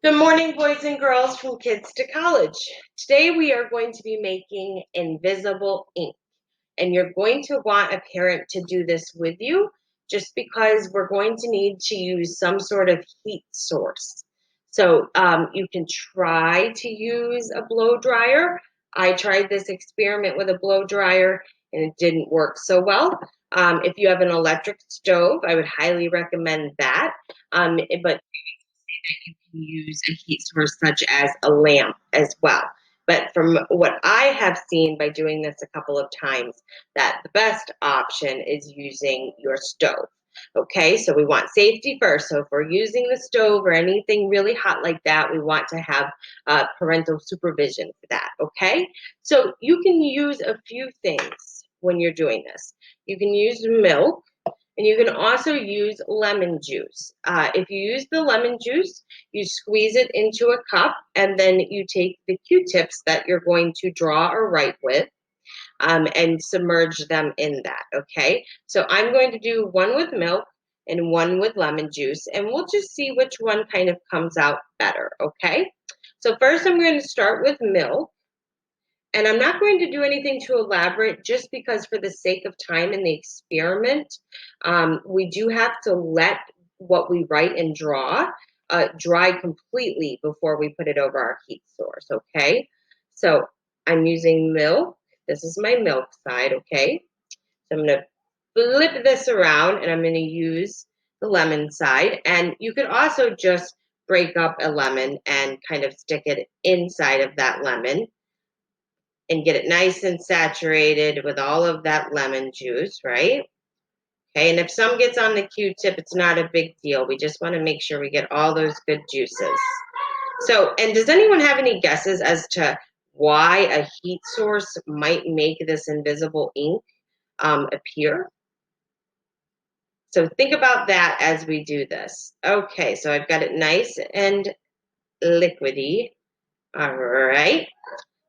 Good morning, boys and girls from Kids to College. Today we are going to be making invisible ink, and you're going to want a parent to do this with you just because we're going to need to use some sort of heat source. So you can try to use a blow dryer. I tried this experiment with a blow dryer and it didn't work so well. If you have an electric stove, I would highly recommend that. But you can use a heat source such as a lamp as well. But from what I have seen by doing this a couple of times, that the best option is using your stove. Okay, so we want safety first. So if we're using the stove or anything really hot like that, we want to have parental supervision for that. Okay, so you can use a few things when you're doing this. You can use milk. And you can also use lemon juice. If you use the lemon juice, you squeeze it into a cup, and then you take the Q-tips that you're going to draw or write with, and submerge them in that, okay? So I'm going to do one with milk and one with lemon juice, and we'll just see which one kind of comes out better, okay? So first I'm going to start with milk. And I'm not going to do anything too elaborate just because for the sake of time in the experiment, we do have to let what we write and draw dry completely before we put it over our heat source, okay? So I'm using milk. This is my milk side, okay? So I'm going to flip this around and I'm going to use the lemon side. And you could also just break up a lemon and kind of stick it inside of that lemon and get it nice and saturated with all of that lemon juice, right? Okay, and if some gets on the Q-tip, it's not a big deal. We just want to make sure we get all those good juices. So, and does anyone have any guesses as to why a heat source might make this invisible ink appear? So think about that as we do this. Okay, so I've got it nice and liquidy. All right.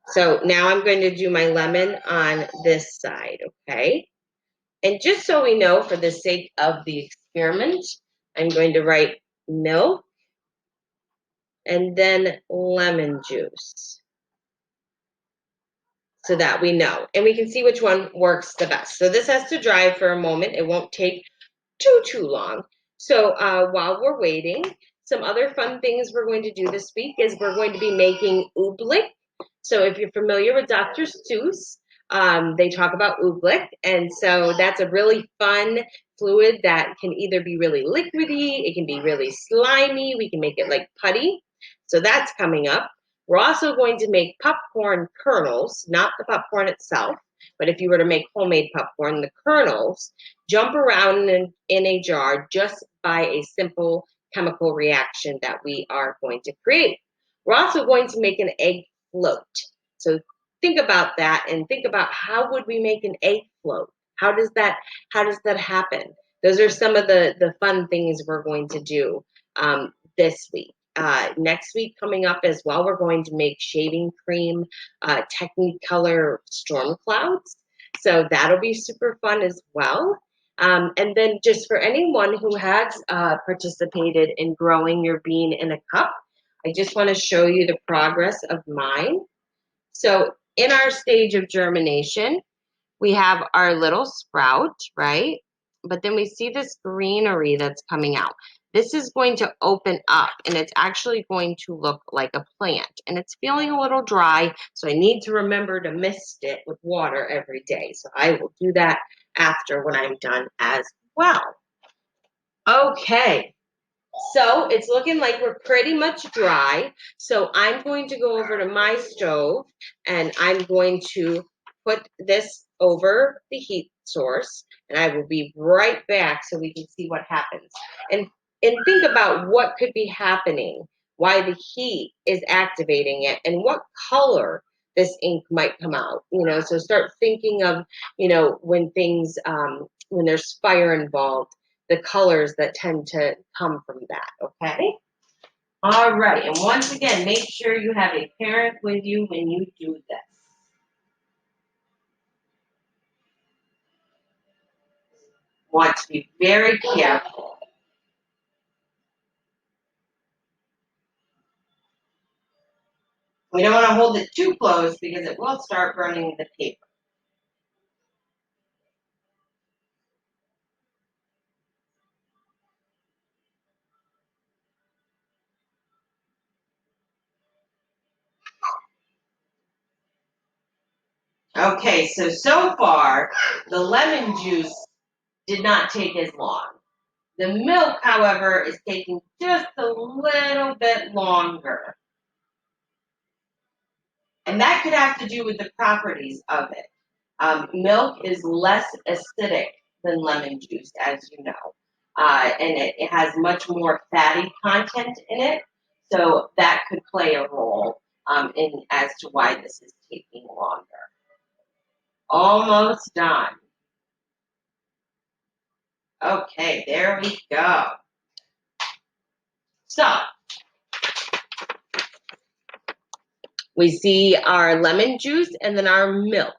So now I'm going to do my lemon on this side, okay? And just so we know, for the sake of the experiment, I'm going to write milk and then lemon juice so that we know. And we can see which one works the best. So this has to dry for a moment. It won't take too long. So while we're waiting, some other fun things we're going to do this week is we're going to be making oobleck. So if you're familiar with Dr. Seuss, they talk about oobleck, and so that's a really fun fluid that can either be really liquidy, it can be really slimy, we can make it like putty. So that's coming up. We're also going to make popcorn kernels, not the popcorn itself, but if you were to make homemade popcorn, the kernels jump around in a jar just by a simple chemical reaction that we are going to create. We're also going to make an egg float. So think about that and think about how would we make an egg float? How does that happen? Those are some of the fun things we're going to do this week. Next week coming up as well, we're going to make shaving cream Technicolor storm clouds. So that'll be super fun as well. And then just for anyone who has participated in growing your bean in a cup, I just want to show you the progress of mine. So in our stage of germination, we have our little sprout, right? But then we see this greenery that's coming out. This is going to open up and it's actually going to look like a plant. And it's feeling a little dry, so I need to remember to mist it with water every day. So I will do that after when I'm done as well. Okay, so it's looking like we're pretty much dry. So I'm going to go over to my stove and I'm going to put this over the heat source and I will be right back so we can see what happens. And think about what could be happening, why the heat is activating it, and what color this ink might come out. So start thinking of, when things, when there's fire involved, the colors that tend to come from that, okay? All right, and once again, make sure you have a parent with you when you do this. Want to be very careful. We don't want to hold it too close because it will start burning the paper. Okay, so far, the lemon juice did not take as long. The milk, however, is taking just a little bit longer. And that could have to do with the properties of it. Milk is less acidic than lemon juice, as you know, and it has much more fatty content in it. So that could play a role in as to why this is taking longer. Almost done. Okay, there we go. So we see our lemon juice and then our milk.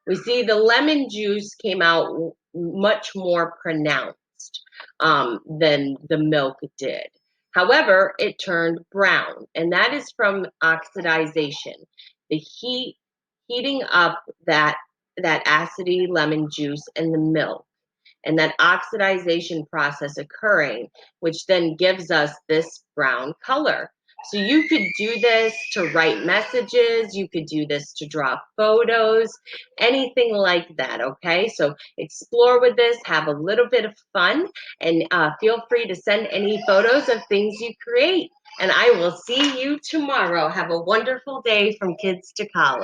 We see the lemon juice came out much more pronounced than the milk did. However, it turned brown, and that is from oxidization. The heating up that acidy lemon juice and the milk, and that oxidization process occurring, which then gives us this brown color. So you could do this to write messages, you could do this to draw photos, anything like that, okay? So explore with this, have a little bit of fun, and feel free to send any photos of things you create. And I will see you tomorrow. Have a wonderful day from Kids to College.